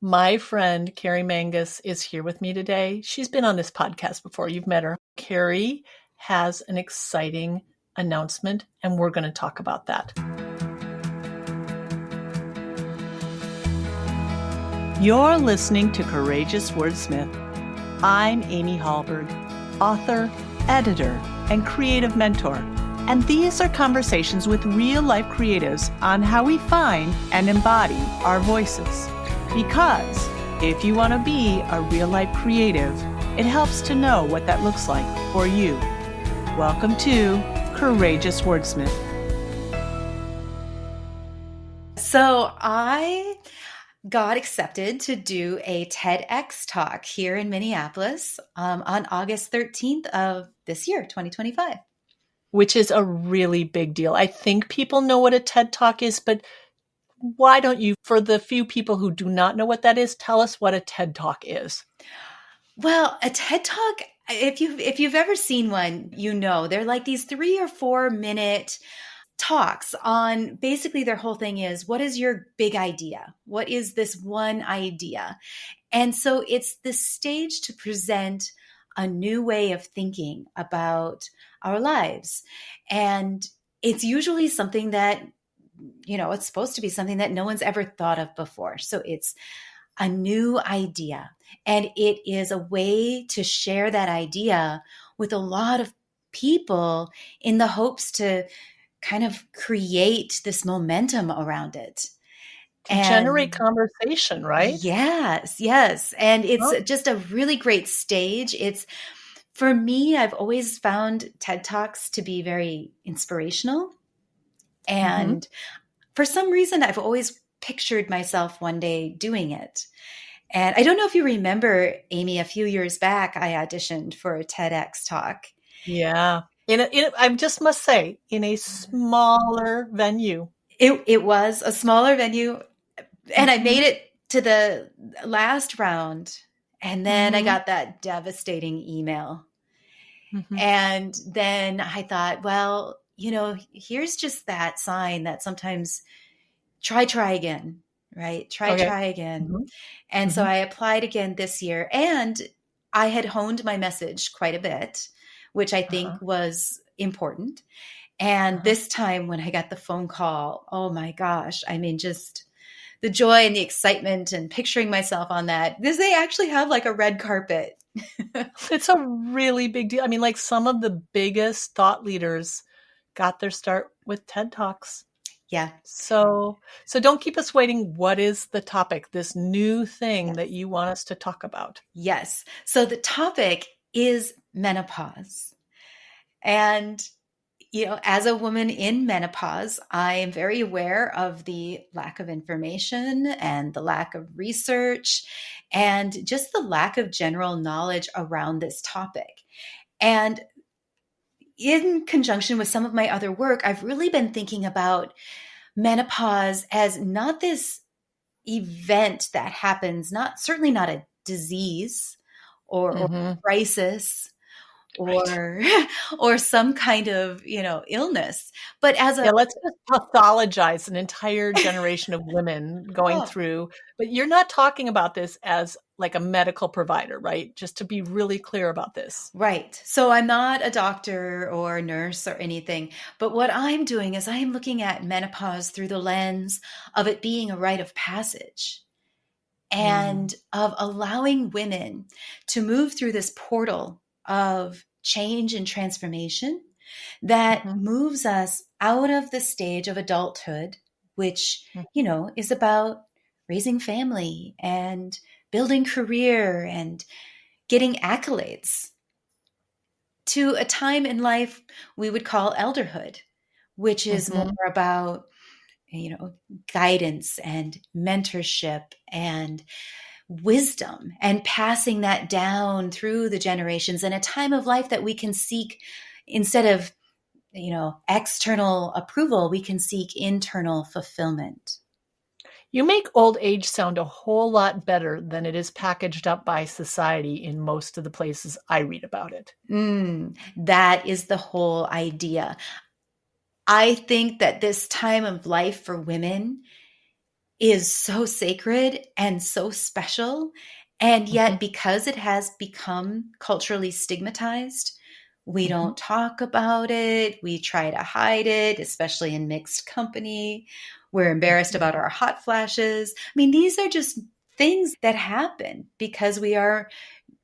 My friend, Keri Mangis, is here with me today. She's been on this podcast before. You've met her. Keri has an exciting announcement, and we're going to talk about that. You're listening to Courageous Wordsmith. I'm Amy Hallberg, author, editor, and creative mentor. And these are conversations with real-life creatives on how we find and embody our voices. Because if you want to be a real-life creative, it helps to know what that looks like for you. Welcome to Courageous Wordsmith. So I got accepted to do a TedX talk here in Minneapolis on August 13th of this year, 2025. Which is a really big deal. I think people know what a TED Talk is, but why don't you, for the few people who do not know what that is, tell us what a TED Talk is. Well, a TED Talk, if you've ever seen one, you know, they're like these 3 or 4 minute talks on basically their whole thing is, what is your big idea? What is this one idea? And so it's the stage to present a new way of thinking about our lives. And it's usually something that, you know, it's supposed to be something that no one's ever thought of before. So it's a new idea. And it is a way to share that idea with a lot of people in the hopes to kind of create this momentum around it. To generate conversation, right? Yes. And it's just a really great stage. For me, I've always found TED Talks to be very inspirational. And for some reason, I've always pictured myself one day doing it. And I don't know if you remember, Amy, a few years back, I auditioned for a TEDx talk. Yeah. I just must say, in a smaller venue. It was a smaller venue. And I made it to the last round. And then I got that devastating email. And then I thought, well, you know, here's just that sign that sometimes try again, right? Try again. And so I applied again this year, and I had honed my message quite a bit, which I think was important. And this time when I got the phone call, oh my gosh, I mean, just the joy and the excitement and picturing myself on that, because they actually have like a red carpet. It's a really big deal. I mean, like some of the biggest thought leaders got their start with TED Talks. Yeah. So don't keep us waiting. What is the topic, this new thing that you want us to talk about? Yes. So the topic is menopause. And, you know, as a woman in menopause, I am very aware of the lack of information and the lack of research and just the lack of general knowledge around this topic. And in conjunction with some of my other work, I've really been thinking about menopause as not this event that happens, certainly not a disease or crisis or some kind of, you know, illness, but let's just pathologize an entire generation of women going through, but you're not talking about this as like a medical provider, right? Just to be really clear about this. Right. So I'm not a doctor or a nurse or anything, but what I'm doing is I am looking at menopause through the lens of it being a rite of passage and of allowing women to move through this portal of change and transformation that moves us out of the stage of adulthood, which, you know, is about raising family and building career and getting accolades, to a time in life we would call elderhood, which is more about, you know, guidance and mentorship and wisdom and passing that down through the generations, in a time of life that we can seek, instead of, you know, external approval, we can seek internal fulfillment. You make old age sound a whole lot better than it is packaged up by society in most of the places I read about it. That is the whole idea. I think that this time of life for women is so sacred and so special. And Mm-hmm. yet, because it has become culturally stigmatized, we Mm-hmm. don't talk about it. We try to hide it, especially in mixed company. We're embarrassed Mm-hmm. about our hot flashes. I mean, these are just things that happen because we are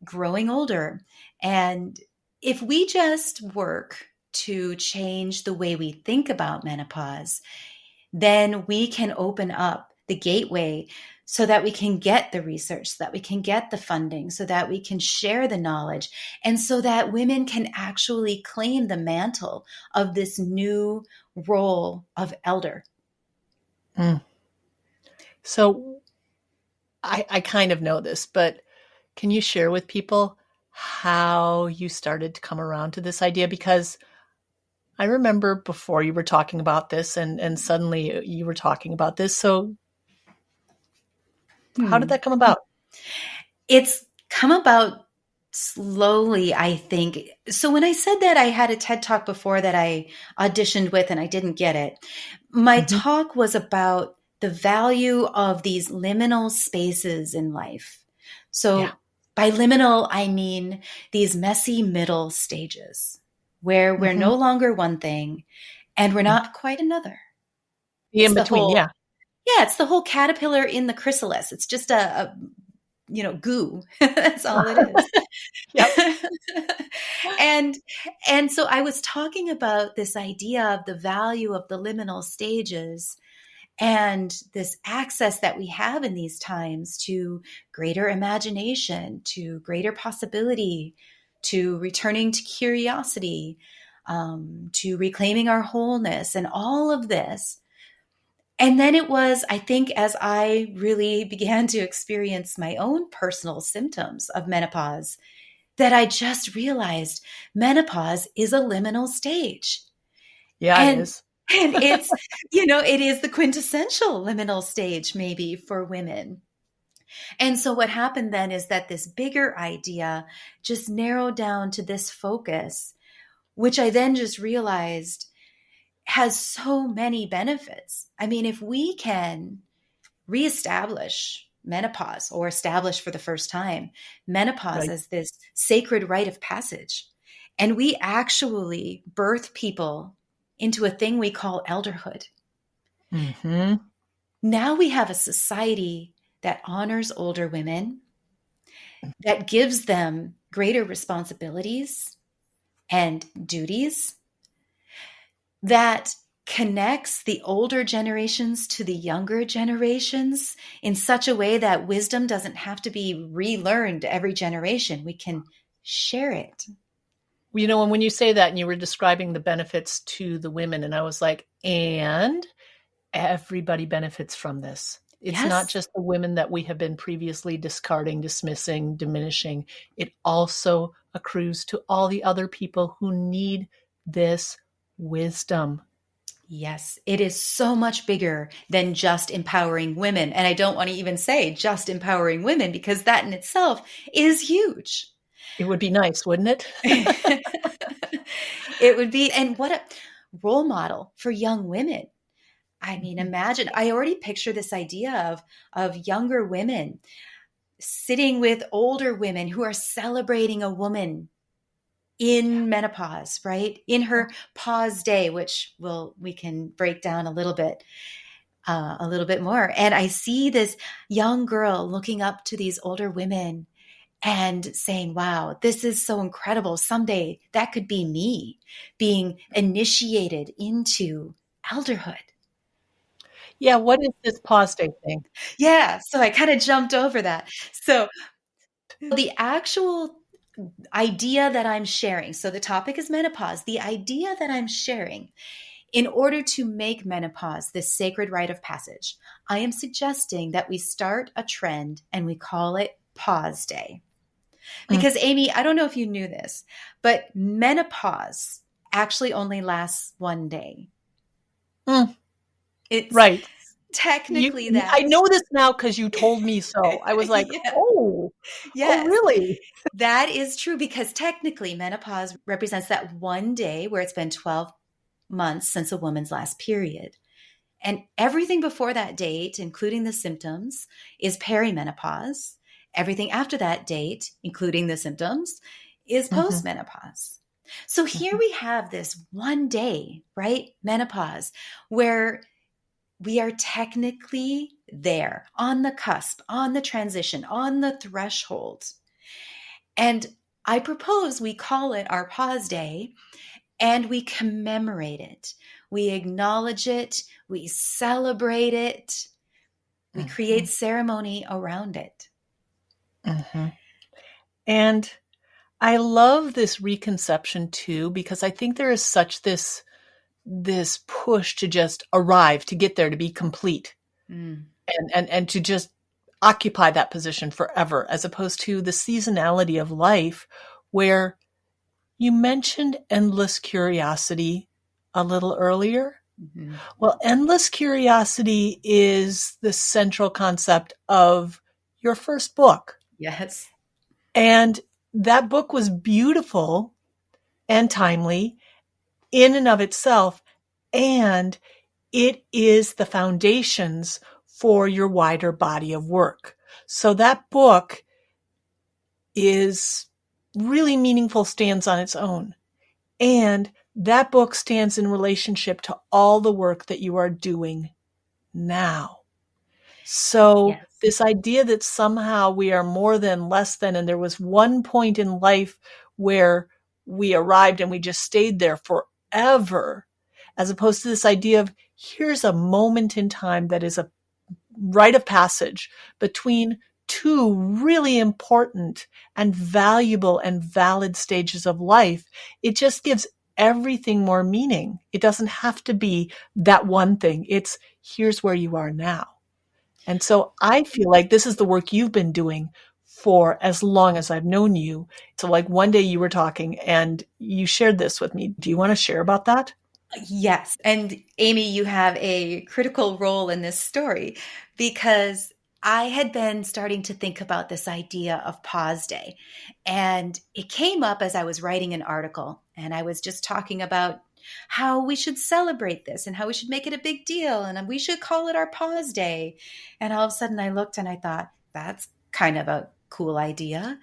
growing older. And if we just work to change the way we think about menopause, then we can open up the gateway so that we can get the research, so that we can get the funding, so that we can share the knowledge, and so that women can actually claim the mantle of this new role of elder. Mm. So I kind of know this, but can you share with people how you started to come around to this idea? Because I remember before you were talking about this and suddenly you were talking about this. So how did Hmm. that come about? It's come about slowly, I think. So when I said that I had a TED talk before that I auditioned with and I didn't get it, my Mm-hmm. talk was about the value of these liminal spaces in life. Yeah. So by liminal, I mean these messy middle stages where we're Mm-hmm. no longer one thing and we're not quite another. The It's in the between. whole, Yeah. yeah, it's the whole caterpillar in the chrysalis. It's just a goo. That's all it is. Yep. and and so I was talking about this idea of the value of the liminal stages and this access that we have in these times to greater imagination, to greater possibility, to returning to curiosity, to reclaiming our wholeness, and all of this. And then it was, I think, as I really began to experience my own personal symptoms of menopause, that I just realized menopause is a liminal stage. Yeah, it And is. and it's, it is the quintessential liminal stage maybe for women. And so what happened then is that this bigger idea just narrowed down to this focus, which I then just realized has so many benefits. I mean, if we can reestablish menopause or establish for the first time menopause Right. as this sacred rite of passage, and we actually birth people into a thing we call elderhood. Mm-hmm. Now we have a society that honors older women, that gives them greater responsibilities and duties, that connects the older generations to the younger generations in such a way that wisdom doesn't have to be relearned every generation. We can share it. And when you say that and you were describing the benefits to the women, and I was like, and everybody benefits from this. It's not Yes. just the women that we have been previously discarding, dismissing, diminishing. It also accrues to all the other people who need this wisdom. Yes. It is so much bigger than just empowering women. And I don't want to even say just empowering women because that in itself is huge. It would be nice, wouldn't it? It would be, and what a role model for young women. I mean, imagine, I already picture this idea of younger women sitting with older women who are celebrating a woman in menopause, right? In her pause day, which we can break down a little bit more. And I see this young girl looking up to these older women and saying, wow, this is so incredible. Someday that could be me being initiated into elderhood. Yeah, what is this pause day thing? Yeah. So I kind of jumped over that. So the actual idea that I'm sharing, so the topic is menopause, the idea that I'm sharing in order to make menopause this sacred rite of passage, I am suggesting that we start a trend and we call it Pause Day. Mm, Because, Amy, I don't know if you knew this, but menopause actually only lasts one day. mm, It's right. technically I that. know this now because you told me so. I was like, Yeah. oh, Yes, really? that is true because technically menopause represents that one day where it's been 12 months since a woman's last period. And everything before that date, including the symptoms, is perimenopause. Everything after that date, including the symptoms, is Mm-hmm. postmenopause. So here Mm-hmm. we have this one day, right? Menopause, where we are technically there on the cusp, on the transition, on the threshold. And I propose we call it our pause day and we commemorate it. We acknowledge it. We celebrate it. We Mm-hmm. create ceremony around it. Mm-hmm. And I love this reconception too, because I think there is such this push to just arrive, to get there, to be complete, Mm. and to just occupy that position forever, as opposed to the seasonality of life, where you mentioned endless curiosity a little earlier. Mm-hmm. Well, endless curiosity is the central concept of your first book. Yes. And that book was beautiful and timely in and of itself. And it is the foundations for your wider body of work. So that book is really meaningful, stands on its own. And that book stands in relationship to all the work that you are doing now. So Yes. this idea that somehow we are more than, less than, and there was one point in life where we arrived and we just stayed there forever, as opposed to this idea of here's a moment in time that is a rite of passage between two really important and valuable and valid stages of life. It just gives everything more meaning. It doesn't have to be that one thing. It's here's where you are now. And so I feel like this is the work you've been doing for as long as I've known you. So like one day you were talking and you shared this with me. Do you want to share about that? Yes. And Amy, you have a critical role in this story because I had been starting to think about this idea of pause day. And it came up as I was writing an article. And I was just talking about how we should celebrate this and how we should make it a big deal. And we should call it our pause day. And all of a sudden I looked and I thought, that's kind of a cool idea,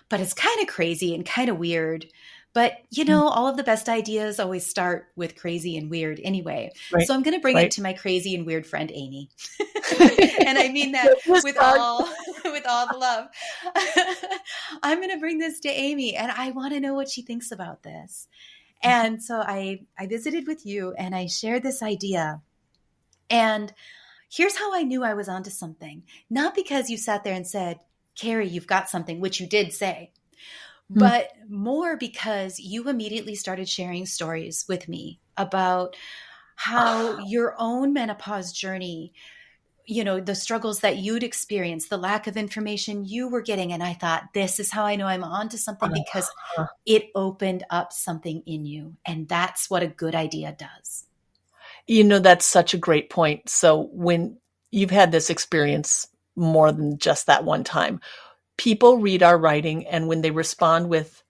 but it's kind of crazy and kind of weird. But Mm, all of the best ideas always start with crazy and weird anyway. right, So I'm going to bring it right. to my crazy and weird friend Amy. And I mean that This with part. all with all the love. I'm going to bring this to Amy and I want to know what she thinks about this. And so I visited with you and I shared this idea. And here's how I knew I was onto something. Not because you sat there and said, "Keri, you've got something," which you did say, Mm, but more because you immediately started sharing stories with me about how your own menopause journey, the struggles that you'd experienced, the lack of information you were getting. And I thought, this is how I know I'm onto something because uh-huh. it opened up something in you. And that's what a good idea does. That's such a great point. So when you've had this experience more than just that one time, people read our writing and when they respond with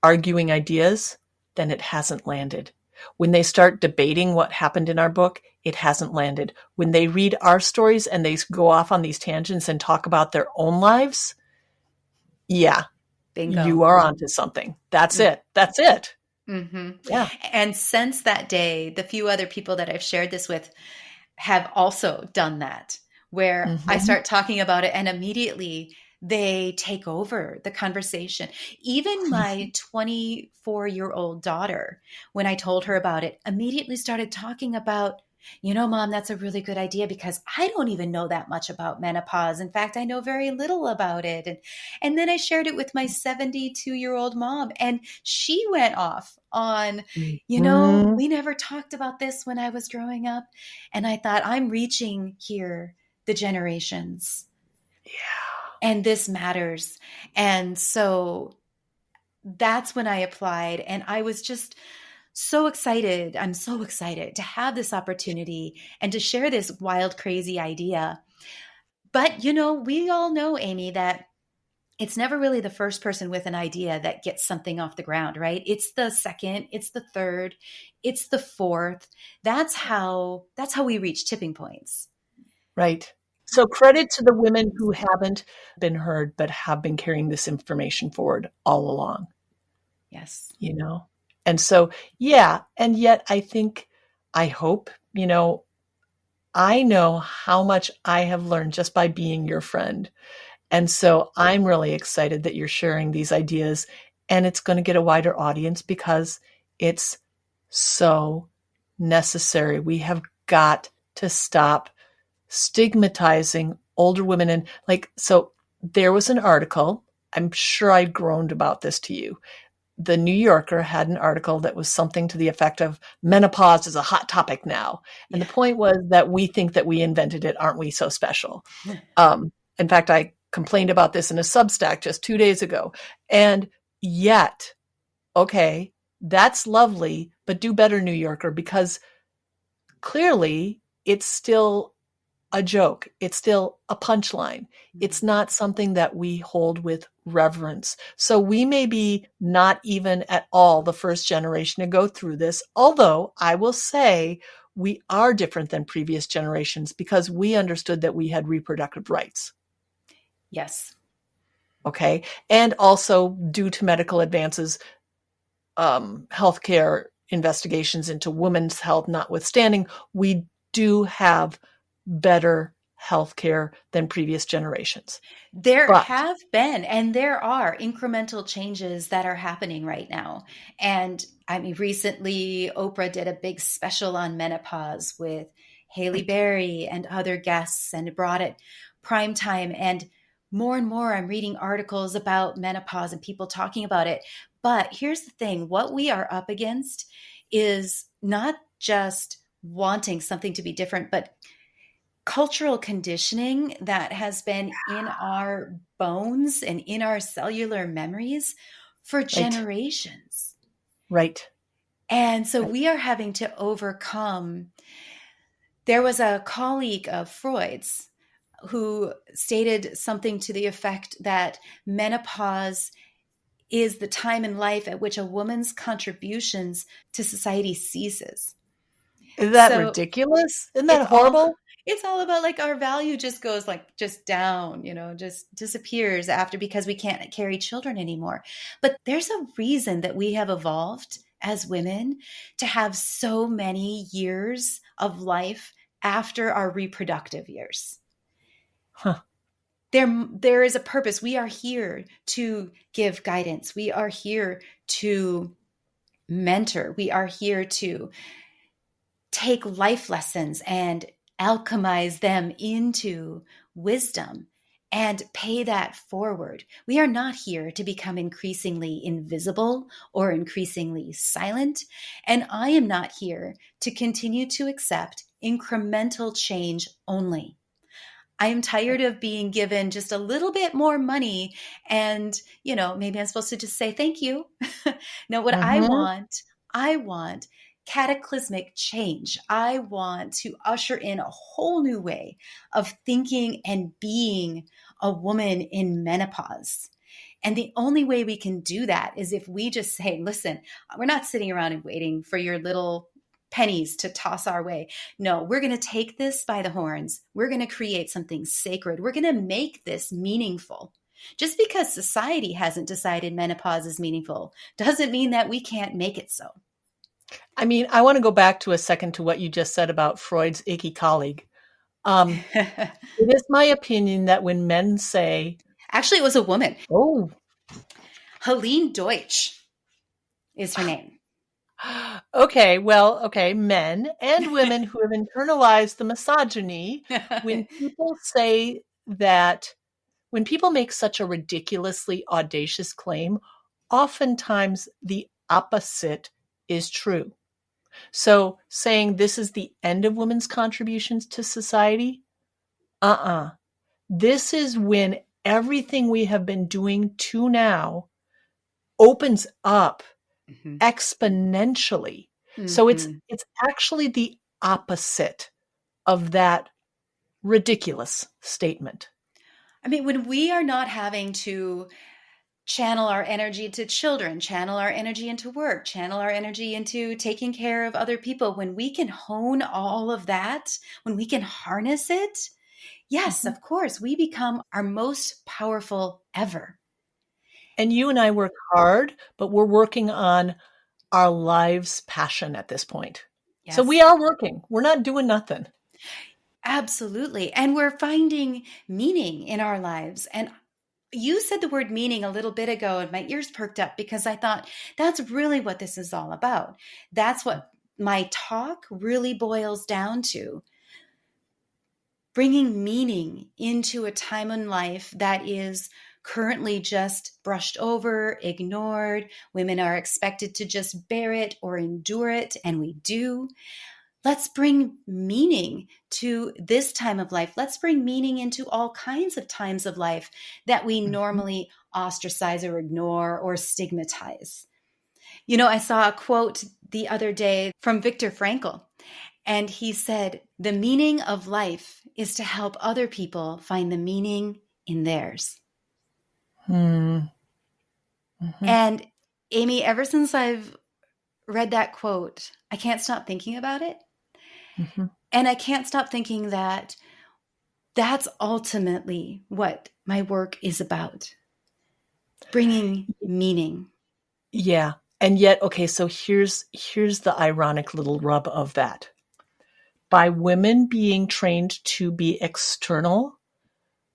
arguing ideas, then it hasn't landed. When they start debating what happened in our book, it hasn't landed. When they read our stories and they go off on these tangents and talk about their own lives, yeah, you Bingo. are onto something. That's it. That's it. Mm-hmm. Yeah. And since that day, the few other people that I've shared this with have also done that, where I Mm-hmm. start talking about it and immediately they take over the conversation. Even my 24-year-old daughter, when I told her about it, immediately started talking about, Mom, that's a really good idea because I don't even know that much about menopause. In fact, I know very little about it. And then I shared it with my 72-year-old mom, and she went off on, Mm-hmm. we never talked about this when I was growing up. And I thought, I'm reaching here the generations and this matters. And so that's when I applied. And I was just so excited. I'm so excited to have this opportunity and to share this wild, crazy idea. But, we all know, Amy, that it's never really the first person with an idea that gets something off the ground, right? It's the second, it's the third, it's the fourth. That's how we reach tipping points. Right. So credit to the women who haven't been heard, but have been carrying this information forward all along, Yes. you know? And so, yeah. And yet I hope, I know how much I have learned just by being your friend. And so I'm really excited that you're sharing these ideas, and it's going to get a wider audience because it's so necessary. We have got to stop stigmatizing older women. And so there was an article, I'm sure I groaned about this to you. The New Yorker had an article that was something to the effect of menopause is a hot topic now. And Yeah. the point was that we think that we invented it. Aren't we so special? In fact, I complained about this in a Substack just 2 days ago. And yet, okay, that's lovely, but do better, New Yorker, because clearly it's still a joke. It's still a punchline. It's not something that we hold with reverence. So we may be not even at all the first generation to go through this, although I will say we are different than previous generations because we understood that we had reproductive rights. Yes. Okay. And also due to medical advances, healthcare investigations into women's health notwithstanding, we do have better healthcare than previous generations. There But have been, and there are incremental changes that are happening right now. And I mean, recently Oprah did a big special on menopause with Haley Berry and other guests and brought it prime time. And more, I'm reading articles about menopause and people talking about it. But here's the thing, what we are up against is not just wanting something to be different, but cultural conditioning that has been in our bones and in our cellular memories for generations. Right. And so we are having to overcome. There was a colleague of Freud's who stated something to the effect that menopause is the time in life at which a woman's contributions to society ceases. Is that So ridiculous? Isn't that it's all horrible? it's all about like our value just goes like just down, just disappears after because we can't carry children anymore. But there's a reason that we have evolved as women to have so many years of life after our reproductive years. Huh. There is a purpose. We are here to give guidance. We are here to mentor. We are here to take life lessons and alchemize them into wisdom and pay that forward. We are not here to become increasingly invisible or increasingly silent. And I am not here to continue to accept incremental change only. I am tired of being given just a little bit more money and, maybe I'm supposed to just say thank you. No, what I want cataclysmic change. I want to usher in a whole new way of thinking and being a woman in menopause. And the only way we can do that is if we just say, listen, we're not sitting around and waiting for your little pennies to toss our way. No, we're going to take this by the horns. We're going to create something sacred. We're going to make this meaningful. Just because society hasn't decided menopause is meaningful doesn't mean that we can't make it so. I mean, I want to go back to a second to what you just said about Freud's icky colleague. It is my opinion that when men say... Actually, it was a woman. Oh. Helene Deutsch is her name. Okay, men and women who have internalized the misogyny, when people say that, when people make such a ridiculously audacious claim, oftentimes the opposite is true. So saying this is the end of women's contributions to society, this is when everything we have been doing to now opens up exponentially. So it's actually the opposite of that ridiculous statement. I mean, when we are not having to channel our energy to children, channel our energy into work, channel our energy into taking care of other people, when we can hone all of that, when we can harness it, yes, Mhm. of course, we become our most powerful ever. And you and I work hard, but we're working on our life's passion at this point. So we Yes, are working. We're not doing nothing. absolutely. And we're finding meaning in our lives. And you said the word meaning a little bit ago, and my ears perked up because I thought that's really what this is all about. That's what my talk really boils down to, bringing meaning into a time in life that is currently just brushed over, ignored. Women are expected to just bear it or endure it, and we do. Let's bring meaning to this time of life. Let's bring meaning into all kinds of times of life that we Mhm. normally ostracize or ignore or stigmatize. You know, I saw a quote the other day from Viktor Frankl, and he said, "The meaning of life is to help other people find the meaning in theirs." Hmm. Mhm. And Amy, ever since I've read that quote, I can't stop thinking about it. Mhm. And I can't stop thinking that that's ultimately what my work is about, bringing meaning. Yeah. And yet, okay, so here's the ironic little rub of that. By women being trained to be external,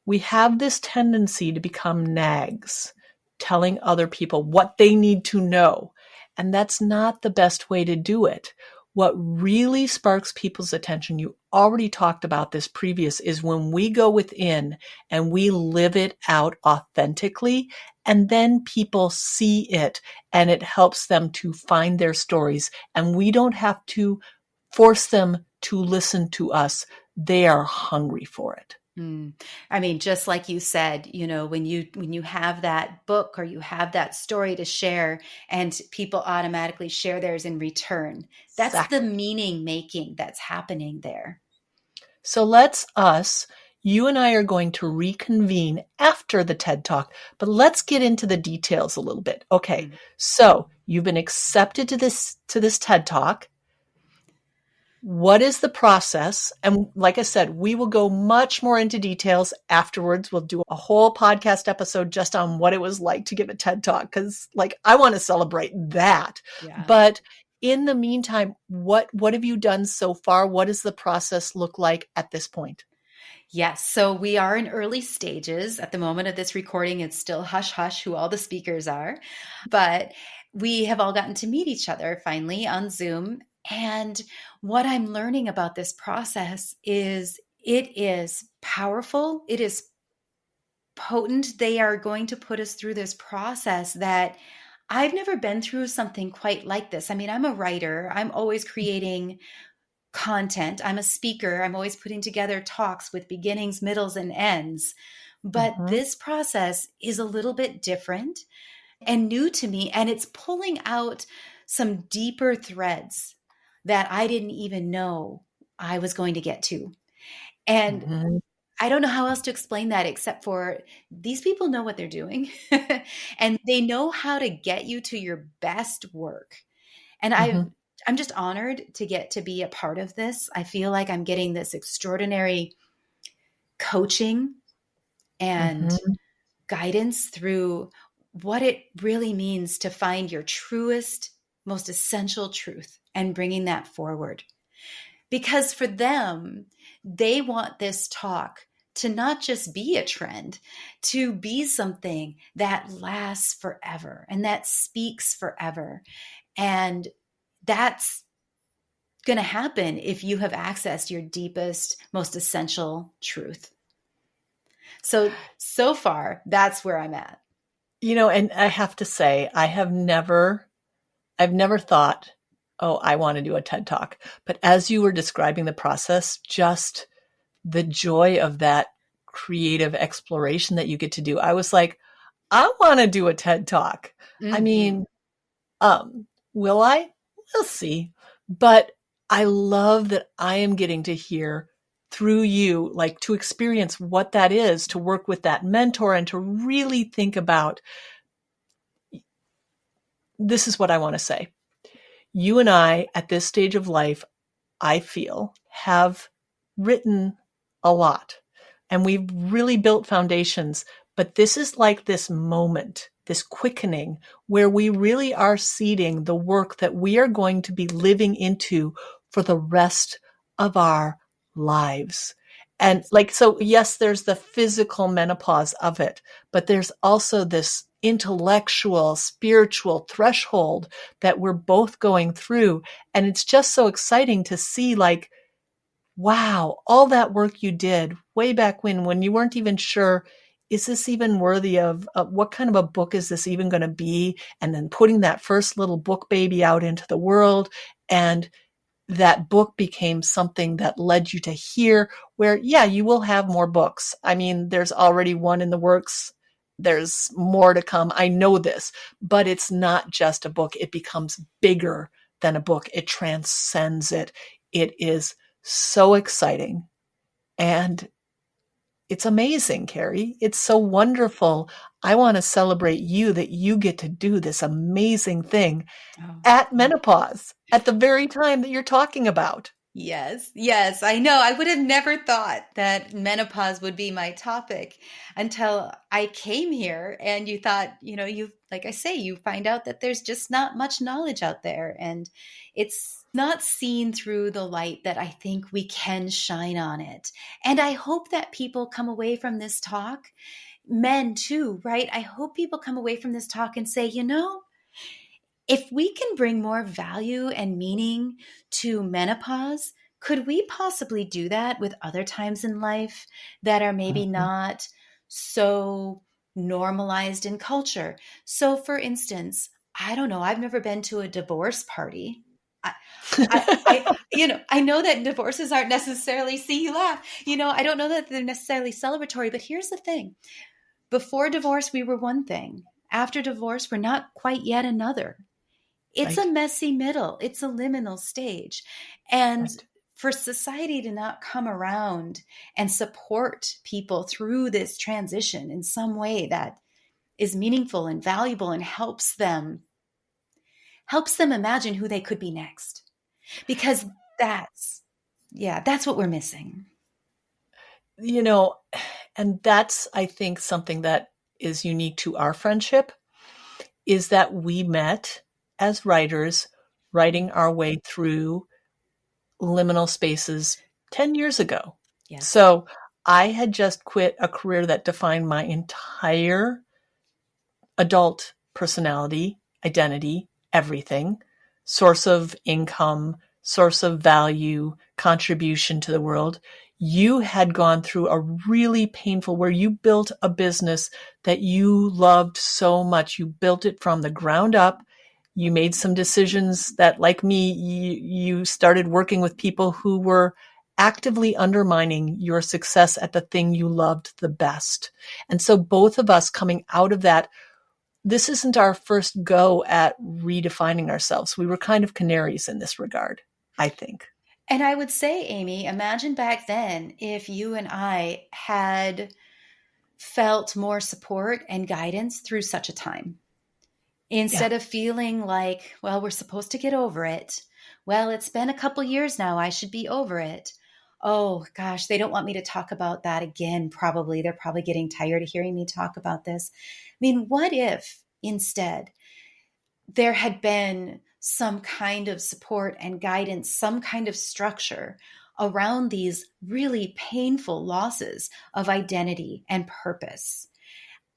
we have this tendency to become nags, telling other people what they need to know. And that's not the best way to do it. What really sparks people's attention, you already talked about this previous, is when we go within and we live it out authentically, and then people see it and it helps them to find their stories. And we don't have to force them to listen to us. They are hungry for it. Mm. I mean, just like you said, you know, when you have that book or you have that story to share and people automatically share theirs in return, that's the Exactly. meaning making that's happening there. So you and I are going to reconvene after the TED Talk, but let's get into the details a little bit. Okay. Mm. So you've been accepted to this TED Talk. What is the process? And like I said, we will go much more into details afterwards. We'll do a whole podcast episode just on what it was like to give a TED Talk because like I want to celebrate that. Yeah. But in the meantime, what have you done so far? What does the process look like at this point? Yes. So we are in early stages. At the moment of this recording, it's still hush hush who all the speakers are. But we have all gotten to meet each other finally on Zoom. And what I'm learning about this process is it is powerful, it is potent. They are going to put us through this process that I've never been through something quite like this. I mean, I'm a writer, I'm always creating content. I'm a speaker. I'm always putting together talks with beginnings, middles, and ends. But Mhm. this process is a little bit different and new to me. And it's pulling out some deeper threads that I didn't even know I was going to get to. And Mhm. I don't know how else to explain that except for these people know what they're doing and they know how to get you to your best work. And Mhm. I'm just honored to get to be a part of this. I feel like I'm getting this extraordinary coaching and Mhm. guidance through what it really means to find your truest, most essential truth and bringing that forward. Because for them, they want this talk to not just be a trend, to be something that lasts forever and that speaks forever. And that's going to happen if you have accessed your deepest, most essential truth. So far, that's where I'm at. And I have to say, I've never thought, oh, I want to do a TED Talk. But as you were describing the process, just the joy of that creative exploration that you get to do, I was like, I want to do a TED Talk. I Mm-hmm. mean, will I? We'll see. But I love that I am getting to hear through you, like to experience what that is, to work with that mentor and to really think about, this is what I want to say. You and I, at this stage of life, I feel, have written a lot and we've really built foundations. But this is like this moment, this quickening, where we really are seeding the work that we are going to be living into for the rest of our lives. And like, so yes, there's the physical menopause of it, but there's also this intellectual, spiritual threshold that we're both going through. And it's just so exciting to see, like, wow, all that work you did way back when you weren't even sure, is this even worthy of what kind of a book is this even going to be? And then putting that first little book baby out into the world, and that book became something that led you to here, where, yeah, you will have more books. I mean, there's already one in the works. There's more to come. I know this, but it's not just a book. It becomes bigger than a book. It transcends it. It is so exciting. And it's amazing, Keri. It's so wonderful. I want to celebrate you that you get to do this amazing thing at menopause, at the very time that you're talking about. Yes, yes, I know. I would have never thought that menopause would be my topic until I came here and you thought, you, like I say, you find out that there's just not much knowledge out there and it's not seen through the light that I think we can shine on it. And I hope that people come away from this talk, men too, right? I hope people come away from this talk and say, if we can bring more value and meaning to menopause, could we possibly do that with other times in life that are maybe not so normalized in culture? So, for instance, I don't know, I've never been to a divorce party. I know that divorces aren't necessarily, see you laugh, I don't know that they're necessarily celebratory, but here's the thing. Before divorce, we were one thing. After divorce, we're not quite yet another. It's Right. a messy middle. It's a liminal stage. And Right. for society to not come around and support people through this transition in some way that is meaningful and valuable and helps them imagine who they could be next. Because that's what we're missing. And that's, I think, something that is unique to our friendship, is that we met as writers, writing our way through liminal spaces 10 years ago. Yes. So I had just quit a career that defined my entire adult personality, identity, everything, source of income, source of value, contribution to the world. You had gone through a really painful, where you built a business that you loved so much. You built it from the ground up. You made some decisions that, like me, you started working with people who were actively undermining your success at the thing you loved the best. And so both of us coming out of that, this isn't our first go at redefining ourselves. We were kind of canaries in this regard, I think. And I would say, Amy, imagine back then if you and I had felt more support and guidance through such a time. Instead of feeling like, well, we're supposed to get over it. Well, it's been a couple years now. I should be over it. Oh, gosh, they don't want me to talk about that again, probably. They're probably getting tired of hearing me talk about this. I mean, what if instead there had been some kind of support and guidance, some kind of structure around these really painful losses of identity and purpose?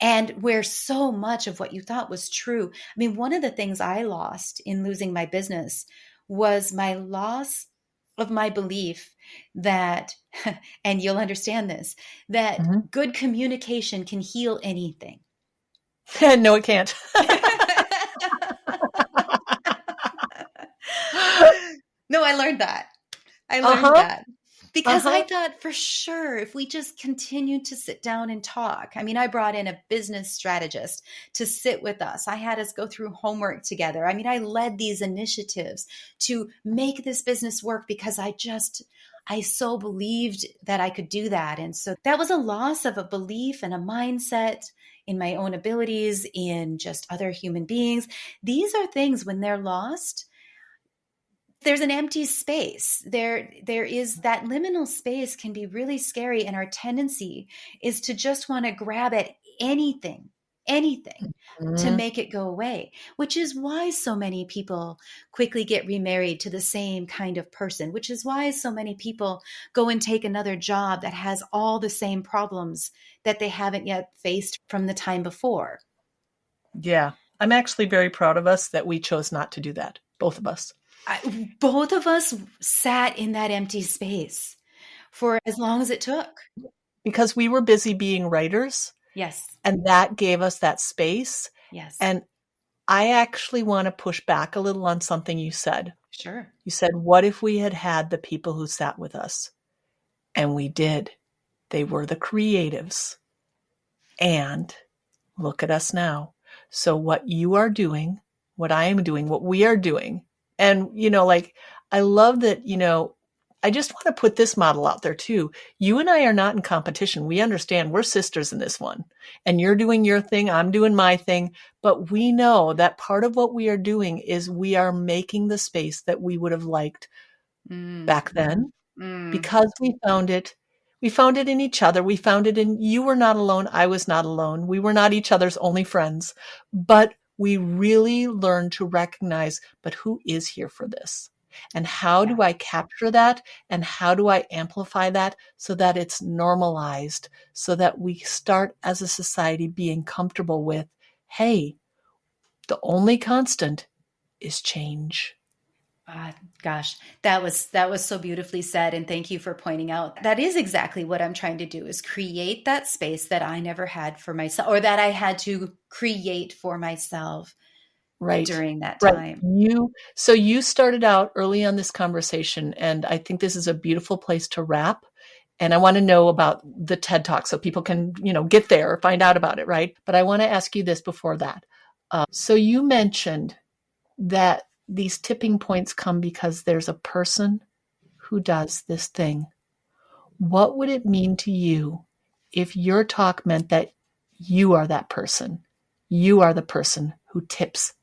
And where so much of what you thought was true. I mean, one of the things I lost in losing my business was my loss of my belief that, and you'll understand this, that good communication can heal anything. No, it can't. No, I learned that. Because I thought for sure if we just continued to sit down and talk. I mean, I brought in a business strategist to sit with us. I had us go through homework together. I mean, I led these initiatives to make this business work because I I so believed that I could do that. And so that was a loss of a belief and a mindset in my own abilities, in just other human beings. These are things, when they're lost, there's an empty space. There is that liminal space can be really scary. And our tendency is to just want to grab at anything to make it go away, which is why so many people quickly get remarried to the same kind of person, which is why so many people go and take another job that has all the same problems that they haven't yet faced from the time before. Yeah. I'm actually very proud of us that we chose not to do that. Both of us. Both of us sat in that empty space for as long as it took. Because we were busy being writers. Yes. And that gave us that space. Yes. And I actually want to push back a little on something you said. Sure. You said, what if we had had the people who sat with us? And we did. They were the creatives. And look at us now. So what you are doing, what I am doing, what we are doing. And, I love that, I just want to put this model out there too. You and I are not in competition. We understand we're sisters in this one. And you're doing your thing, I'm doing my thing. But we know that part of what we are doing is we are making the space that we would have liked back then because we found it. We found it in each other. We found it in, you were not alone. I was not alone. We were not each other's only friends. But we really learned to recognize, but who is here for this? And how do I capture that? And how do I amplify that so that it's normalized, so that we start as a society being comfortable with, hey, the only constant is change. Gosh, that was so beautifully said. And thank you for pointing out. That is exactly what I'm trying to do, is create that space that I never had for myself, or that I had to create for myself. Right. During that time. So you started out early on this conversation, and I think this is a beautiful place to wrap. And I want to know about the TED Talk so people can, get there or find out about it, right? But I want to ask you this before that. So you mentioned that these tipping points come because there's a person who does this thing. What would it mean to you if your talk meant that you are that person? You are the person who tips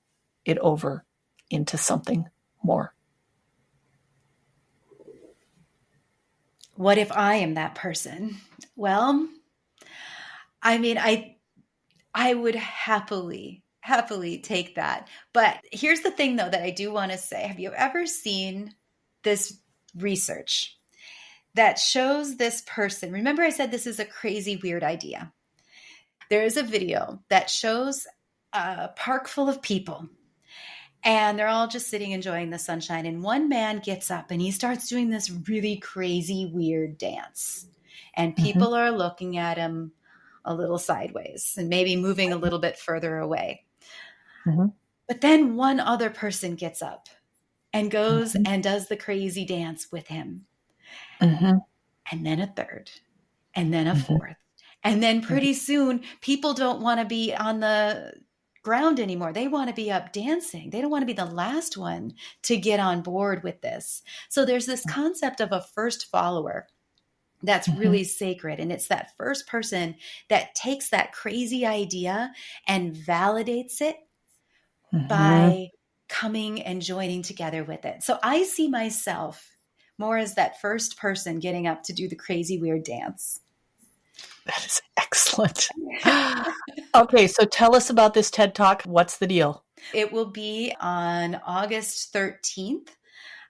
it over into something more. What if I am that person? Well, I mean, I would happily take that. But here's the thing, though, that I do want to say. Have you ever seen this research that shows this person? Remember, I said this is a crazy, weird idea. There is a video that shows a park full of people. And they're all just sitting, enjoying the sunshine. And one man gets up and he starts doing this really crazy, weird dance. And people are looking at him a little sideways and maybe moving a little bit further away. But then one other person gets up and goes and does the crazy dance with him. And then a third, and then a fourth. And then pretty soon, people don't want to be on the ground anymore. They want to be up dancing. They don't want to be the last one to get on board with this. So there's this concept of a first follower that's really sacred. And it's that first person that takes that crazy idea and validates it by coming and joining together with it. So I see myself more as that first person getting up to do the crazy, weird dance. That is excellent. Okay, so tell us about this TED Talk. What's the deal? It will be on August 13th.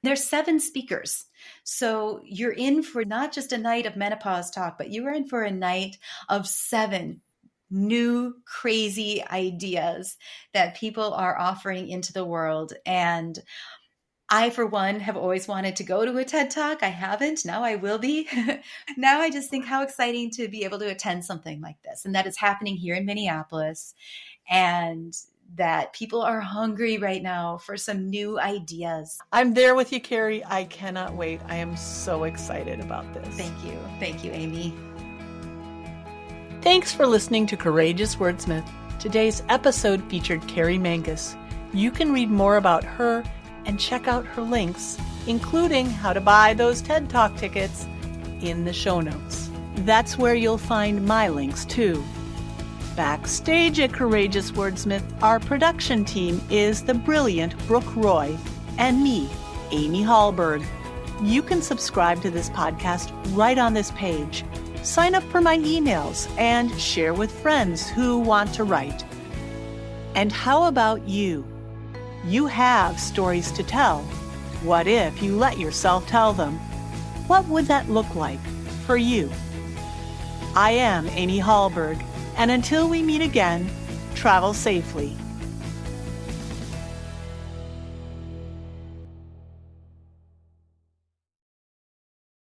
There's 7 speakers. So you're in for not just a night of menopause talk, but you are in for a night of 7 new crazy ideas that people are offering into the world. And I, for one, have always wanted to go to a TED Talk. I haven't. Now I will be. Now I just think how exciting to be able to attend something like this, and that it's happening here in Minneapolis, and that people are hungry right now for some new ideas. I'm there with you, Keri. I cannot wait. I am so excited about this. Thank you. Thank you, Amy. Thanks for listening to Courageous Wordsmith. Today's episode featured Keri Mangis. You can read more about her and check out her links, including how to buy those TED Talk tickets, in the show notes. That's where you'll find my links too. Backstage at Courageous Wordsmith, our production team is the brilliant Brooke Roy and me, Amy Hallberg. You can subscribe to this podcast right on this page. Sign up for my emails and share with friends who want to write. And how about you? You have stories to tell. What if you let yourself tell them? What would that look like for you? I am Amy Hallberg, and until we meet again, travel safely.